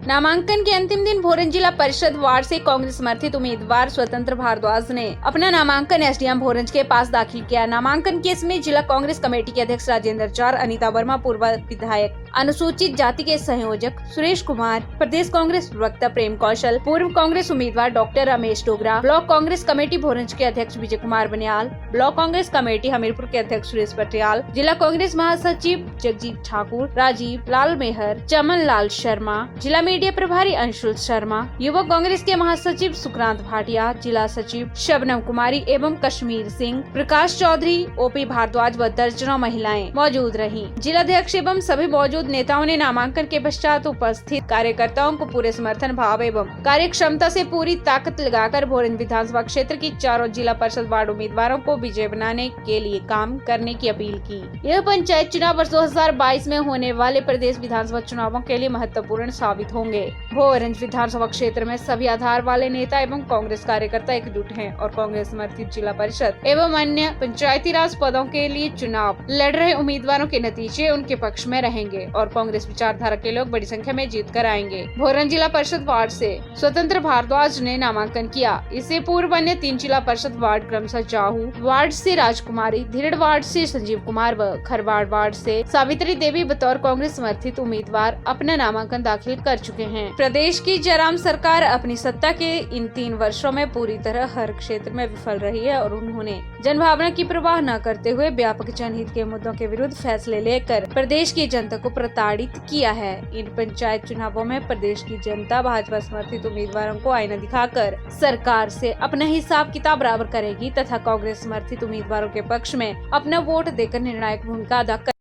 नामांकन के अंतिम दिन भोरंज जिला परिषद वार्ड से कांग्रेस समर्थित उम्मीदवार स्वतंत्र भारद्वाज ने अपना नामांकन एसडीएम भोरंज के पास दाखिल किया। नामांकन केस में जिला कांग्रेस कमेटी के अध्यक्ष राजेंद्र चार, अनीता वर्मा पूर्व विधायक, अनुसूचित जाति के संयोजक सुरेश कुमार, प्रदेश कांग्रेस प्रवक्ता प्रेम कौशल, पूर्व कांग्रेस उम्मीदवार doctor Ramesh Dogra, block Congress committee Bhoranj के अध्यक्ष विजय कुमार बनियाल, ब्लॉक कांग्रेस कमेटी हमीरपुर के अध्यक्ष सुरेश पटियाल, जिला कांग्रेस महासचिव जगजीत ठाकुर, राजीव लाल मेहर, चमन लाल शर्मा, जिला मीडिया प्रभारी अंशुल शर्मा, युवक कांग्रेस के महासचिव सुक्रांत भाटिया, जिला सचिव शबनम कुमारी एवं कश्मीर सिंह, प्रकाश चौधरी, ओपी भारद्वाज व दर्जनों महिलाएं मौजूद रहीं। जिलाध्यक्ष एवं सभी मौजूद नेताओं ने नामांकन के पश्चात उपस्थित कार्यकर्ताओं को पूरे समर्थन भाव एवं कार्य क्षमता से पूरी ताकत लगाकर भोरंज विधानसभा क्षेत्र की चारों जिला परिषद वार्ड उम्मीदवारों को विजय बनाने के लिए काम करने की अपील की। यह पंचायत चुनाव वर्ष 2022 में होने वाले प्रदेश विधानसभा चुनावों के लिए महत्वपूर्ण साबित होंगे। भोरंज विधानसभा क्षेत्र में सभी आधार वाले नेता एवं कांग्रेस कार्यकर्ता एकजुट हैं और कांग्रेस समर्थित जिला परिषद एवं अन्य पंचायती राज पदों के लिए चुनाव लड़ रहे उम्मीदवारों के नतीजे उनके पक्ष में रहेंगे और कांग्रेस विचारधारा के लोग बड़ी संख्या में जीत कर आएंगे। भोरंज जिला परिषद वार्ड से स्वतंत्र भारद्वाज ने नामांकन किया। इससे पूर्व अन्य 3 जिला परिषद वार्ड क्रमशः जाहू वार्ड से राजकुमारी, धीरड़ वार्ड से संजीव कुमार व खरवाड़ वार्ड से सावित्री देवी बतौर कांग्रेस समर्थित उम्मीदवार अपना नामांकन दाखिल कर चुके हैं। प्रदेश की जयराम सरकार अपनी सत्ता के इन 3 वर्षों में पूरी तरह हर क्षेत्र में विफल रही है और उन्होंने जनभावना की परवाह न करते हुए व्यापक जनहित के मुद्दों के विरुद्ध फैसले लेकर प्रदेश की जनता को प्रताड़ित किया है। इन पंचायत चुनावों में प्रदेश की जनता भाजपा समर्थित उम्मीदवारों को आईना दिखाकर सरकार से अपना हिसाब किताब बराबर करेगी तथा कांग्रेस समर्थित उम्मीदवारों के पक्ष में अपना वोट देकर निर्णायक भूमिका अदा कर।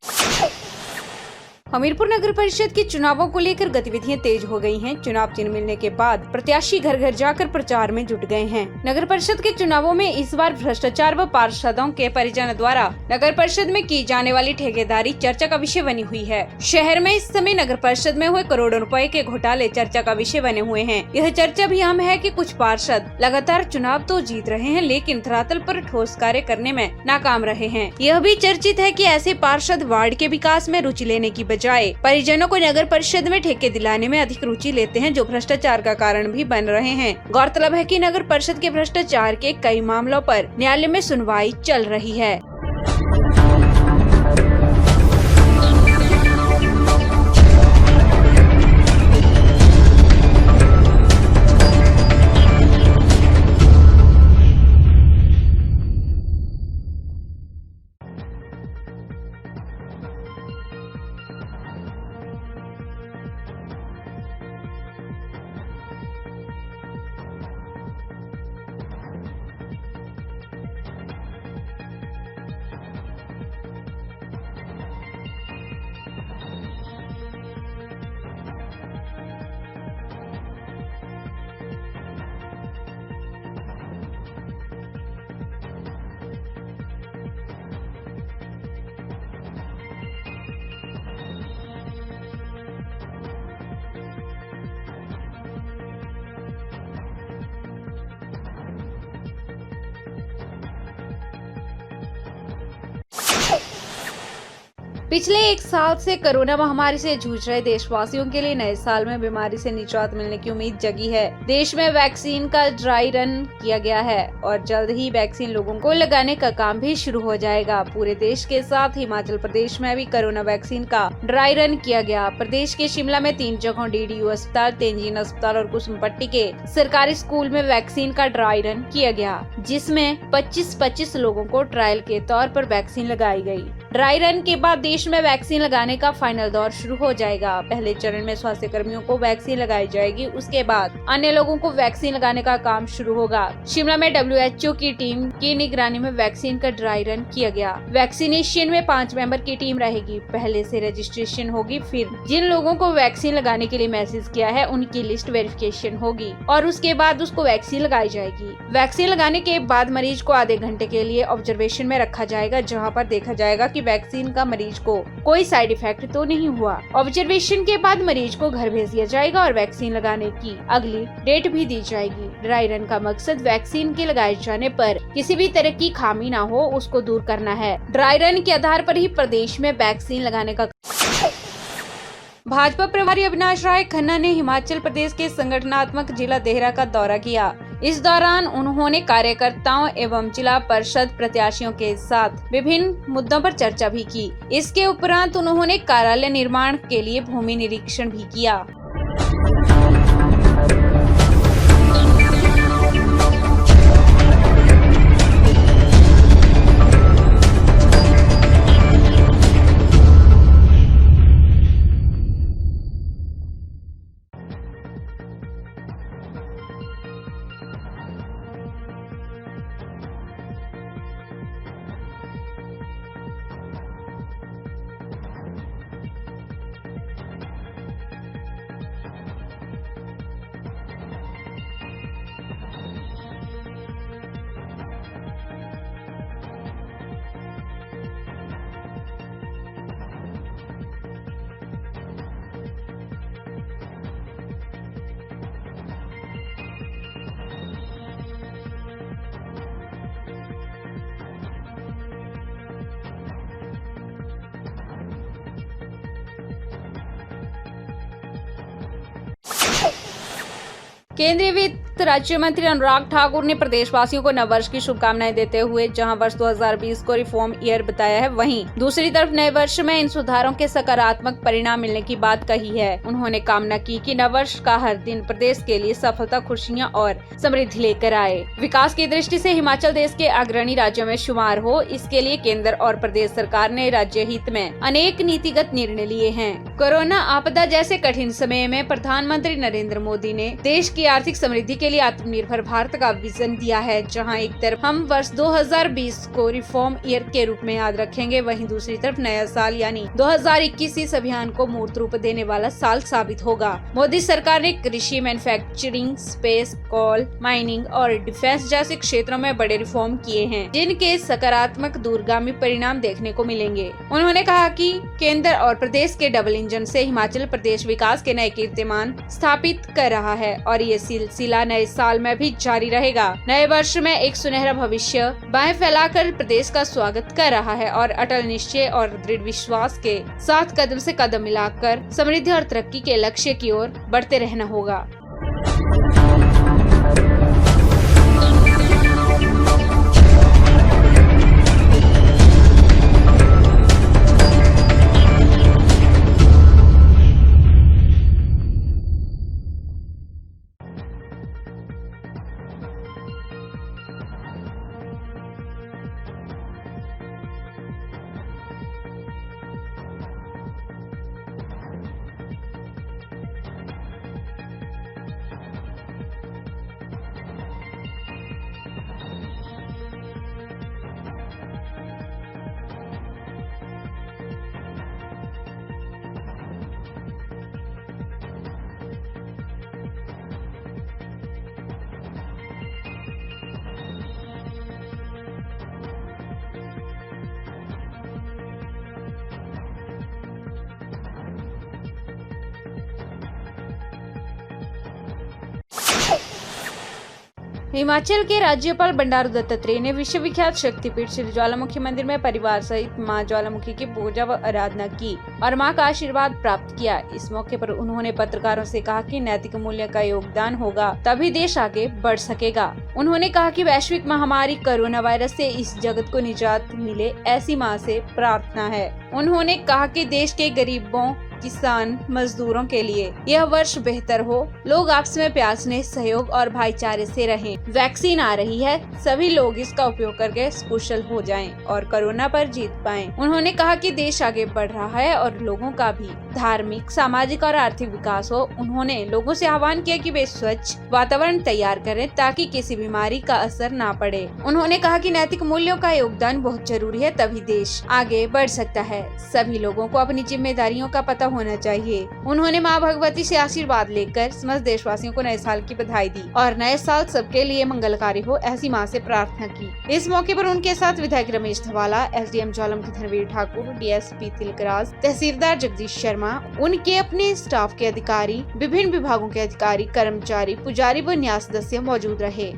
हमीरपुर नगर परिषद के चुनावों को लेकर गतिविधियां तेज हो गई हैं। चुनाव चिन्ह मिलने के बाद प्रत्याशी घर घर जाकर प्रचार में जुट गए हैं। नगर परिषद के चुनावों में इस बार भ्रष्टाचार व पार्षदों के परिजन द्वारा नगर परिषद में की जाने वाली ठेकेदारी चर्चा का विषय बनी हुई है। शहर में इस समय नगर परिषद में हुए करोड़ों रुपए के घोटाले चर्चा का विषय बने हुए हैं। यह चर्चा भी अहम है कि कुछ पार्षद लगातार चुनाव तो जीत रहे हैं लेकिन धरातल पर ठोस कार्य करने में नाकाम रहे हैं। यह भी चर्चित है कि ऐसे पार्षद वार्ड के विकास में रुचि लेने की बजाय परिजनों को नगर परिषद में ठेके दिलाने में अधिक रुचि लेते हैं, जो भ्रष्टाचार का कारण भी बन रहे हैं। गौरतलब है कि नगर परिषद के भ्रष्टाचार के कई मामलों पर न्यायालय में सुनवाई चल रही है। पिछले 1 साल से कोरोना महामारी से जूझ रहे देशवासियों के लिए नए साल में बीमारी से निजात मिलने की उम्मीद जगी है। देश में वैक्सीन का ड्राई रन किया गया है और जल्द ही वैक्सीन लोगों को लगाने का काम भी शुरू हो जाएगा। पूरे देश के साथ हिमाचल प्रदेश में भी कोरोना वैक्सीन का ड्राई रन किया गया। प्रदेश के शिमला में 3 जगहों DDU अस्पताल, तेंजिन अस्पताल और कुसुमपट्टी के सरकारी स्कूल में वैक्सीन का ड्राई रन किया गया, जिसमें 25-25 लोगों को ट्रायल के तौर पर वैक्सीन लगाई गई। ड्राई रन के बाद देश में वैक्सीन लगाने का फाइनल दौर शुरू हो जाएगा। पहले चरण में स्वास्थ्य कर्मियों को वैक्सीन लगाई जाएगी, उसके बाद अन्य लोगों को वैक्सीन लगाने का काम शुरू होगा। शिमला में WHO की टीम की निगरानी में वैक्सीन का ड्राई रन किया गया। वैक्सीनेशन में 5 मेंबर की टीम रहेगी। पहले से रजिस्ट्रेशन होगी, फिर जिन लोगों को वैक्सीन लगाने के लिए मैसेज किया है उनकी लिस्ट वेरिफिकेशन होगी और उसके बाद उसको वैक्सीन लगाई जाएगी। वैक्सीन लगाने के बाद मरीज को आधे घंटे के लिए ऑब्जर्वेशन में रखा जाएगा, जहाँ पर देखा जाएगा कि वैक्सीन का मरीज को कोई साइड इफेक्ट तो नहीं हुआ। ऑब्जर्वेशन के बाद मरीज को घर भेज दिया जाएगा और वैक्सीन लगाने की अगली डेट भी दी जाएगी। ड्राई रन का मकसद वैक्सीन के लगाए जाने पर किसी भी तरह की खामी ना हो, उसको दूर करना है। ड्राई रन के आधार पर ही प्रदेश में वैक्सीन लगाने का भाजपा प्रभारी अविनाश राय खन्ना ने हिमाचल प्रदेश के संगठनात्मक जिला देहरा का दौरा किया। इस दौरान उन्होंने कार्यकर्ताओं एवं जिला परिषद प्रत्याशियों के साथ विभिन्न मुद्दों पर चर्चा भी की। इसके उपरांत उन्होंने कार्यालय निर्माण के लिए भूमि निरीक्षण भी किया। केंद्रीय वित्त राज्य मंत्री अनुराग ठाकुर ने प्रदेशवासियों को नववर्ष की शुभकामनाएं देते हुए जहां वर्ष 2020 को रिफॉर्म ईयर बताया है, वहीं दूसरी तरफ नए वर्ष में इन सुधारों के सकारात्मक परिणाम मिलने की बात कही है। उन्होंने कामना की कि नववर्ष का हर दिन प्रदेश के लिए सफलता, खुशियां और समृद्धि लेकर आए। विकास की दृष्टि से हिमाचल देश के अग्रणी राज्यों में शुमार हो, इसके लिए केंद्र और प्रदेश सरकार ने राज्य हित में अनेक नीतिगत निर्णय लिए हैं। कोरोना आपदा जैसे कठिन समय में प्रधानमंत्री नरेंद्र मोदी ने देश की आर्थिक समृद्धि के लिए आत्मनिर्भर भारत का विजन दिया है। जहां एक तरफ हम वर्ष 2020 को रिफॉर्म ईयर के रूप में याद रखेंगे, वहीं दूसरी तरफ नया साल यानी 2021 इस अभियान को मूर्त रूप देने वाला साल साबित होगा। मोदी सरकार ने कृषि, मैन्युफैक्चरिंग, स्पेस, कोल, माइनिंग और डिफेंस जैसे क्षेत्रों में बड़े रिफॉर्म किए हैं, जिनके सकारात्मक दूरगामी परिणाम देखने को मिलेंगे। उन्होंने कहा कि केंद्र और प्रदेश के डबल इंजन से हिमाचल प्रदेश विकास के नए कीर्तिमान स्थापित कर रहा है और ये सिलसिला नए साल में भी जारी रहेगा। नए वर्ष में एक सुनहरा भविष्य बाहें फैलाकर प्रदेश का स्वागत कर रहा है और अटल निश्चय और दृढ़ विश्वास के साथ कदम से कदम मिलाकर समृद्धि और तरक्की के लक्ष्य की ओर बढ़ते रहना होगा। हिमाचल के राज्यपाल बंडारू दत्तात्रेय ने विश्वविख्यात शक्तिपीठ श्री ज्वालामुखी मंदिर में परिवार सहित मां ज्वालामुखी की पूजा व आराधना की और मां का आशीर्वाद प्राप्त किया। इस मौके पर उन्होंने पत्रकारों से कहा कि नैतिक मूल्य का योगदान होगा तभी देश आगे बढ़ सकेगा। उन्होंने कहा कि वैश्विक महामारी कोरोना वायरस से इस जगत को निजात मिले, ऐसी मां से प्रार्थना है। उन्होंने कहा कि देश के गरीबों, किसान, मजदूरों के लिए यह वर्ष बेहतर हो, लोग आपस में प्यार, स्नेह, सहयोग और भाईचारे से रहें। वैक्सीन आ रही है, सभी लोग इसका उपयोग करके कुशल हो जाएं और कोरोना पर जीत पाएं। उन्होंने कहा कि देश आगे बढ़ रहा है और लोगों का भी धार्मिक, सामाजिक और आर्थिक विकास हो। उन्होंने लोगों से आह्वान किया कि वे स्वच्छ वातावरण तैयार करें ताकि किसी बीमारी का असर ना पड़े। उन्होंने कहा कि नैतिक मूल्यों का योगदान बहुत जरूरी है, तभी देश आगे बढ़ सकता है। सभी लोगों को अपनी जिम्मेदारियों का पता होना चाहिए। उन्होंने मां भगवती से आशीर्वाद लेकर समस्त देशवासियों को नए साल की बधाई दी और नए साल सबके लिए मंगलकारी हो, ऐसी मां से प्रार्थना की। इस मौके पर उनके साथ विधायक रमेश धवाला, एसडीएम ज्वालामुखी धनवीर ठाकुर, डीएसपी तिलकराज, तहसीलदार जगदीश शर्मा, उनके अपने स्टाफ के अधिकारी, विभिन्न विभागों के अधिकारी, कर्मचारी, पुजारी व न्यास सदस्य मौजूद रहे।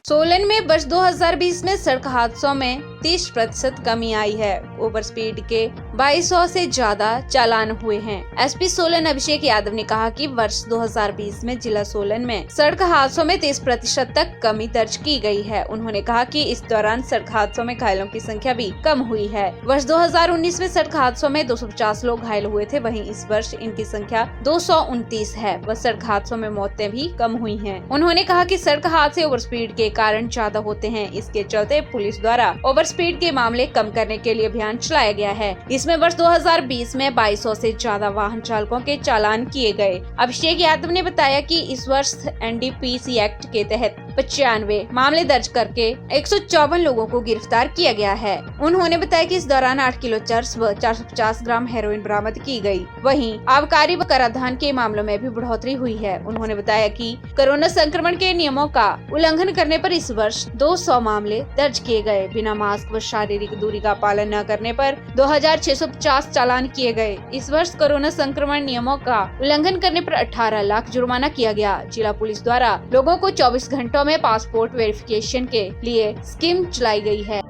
सोलन में वर्ष 2020 में सड़क हादसों में 30% कमी आई है। ओवर स्पीड के 2200 से ज्यादा चालान हुए हैं। एसपी सोलन अभिषेक यादव ने कहा कि वर्ष 2020 में जिला सोलन में सड़क हादसों में 30% तक कमी दर्ज की गई है। उन्होंने कहा कि इस दौरान सड़क हादसों में घायलों की संख्या भी कम हुई है। वर्ष 2019 में सड़क हादसों में 250 लोग घायल हुए थे, वहीं इस वर्ष इनकी संख्या 229 है। व सड़क हादसों में मौतें भी कम हुई हैं। उन्होंने कहा कि सड़क हादसे ओवर स्पीड के कारण ज्यादा होते हैं। इसके चलते पुलिस द्वारा ओवर स्पीड के मामले कम करने के लिए अभियान चलाया गया है। इसमें वर्ष 2020 में 2200 से ज्यादा वाहन चालकों के चालान किए गए। अभिषेक यादव ने बताया कि इस वर्ष एनडीपीसी एक्ट के तहत 95 मामले दर्ज करके 154 लोगों को गिरफ्तार किया गया है। उन्होंने बताया कि इस दौरान 8 किलो चर्स व 450 ग्राम हेरोइन बरामद की गई। वहीं आबकारी व कराधान के मामलों में भी बढ़ोतरी हुई है। उन्होंने बताया कि कोरोना संक्रमण के नियमों का उल्लंघन करने पर इस वर्ष 200 मामले दर्ज किए गए। बिना मास्क व शारीरिक दूरी का पालन न करने पर 2650 चालान किए गए। इस वर्ष कोरोना संक्रमण नियमों का उल्लंघन करने पर 18 लाख जुर्माना किया गया। जिला पुलिस द्वारा लोगों को 24 घंटों में पासपोर्ट वेरिफिकेशन के लिए स्कीम चलाई गई है।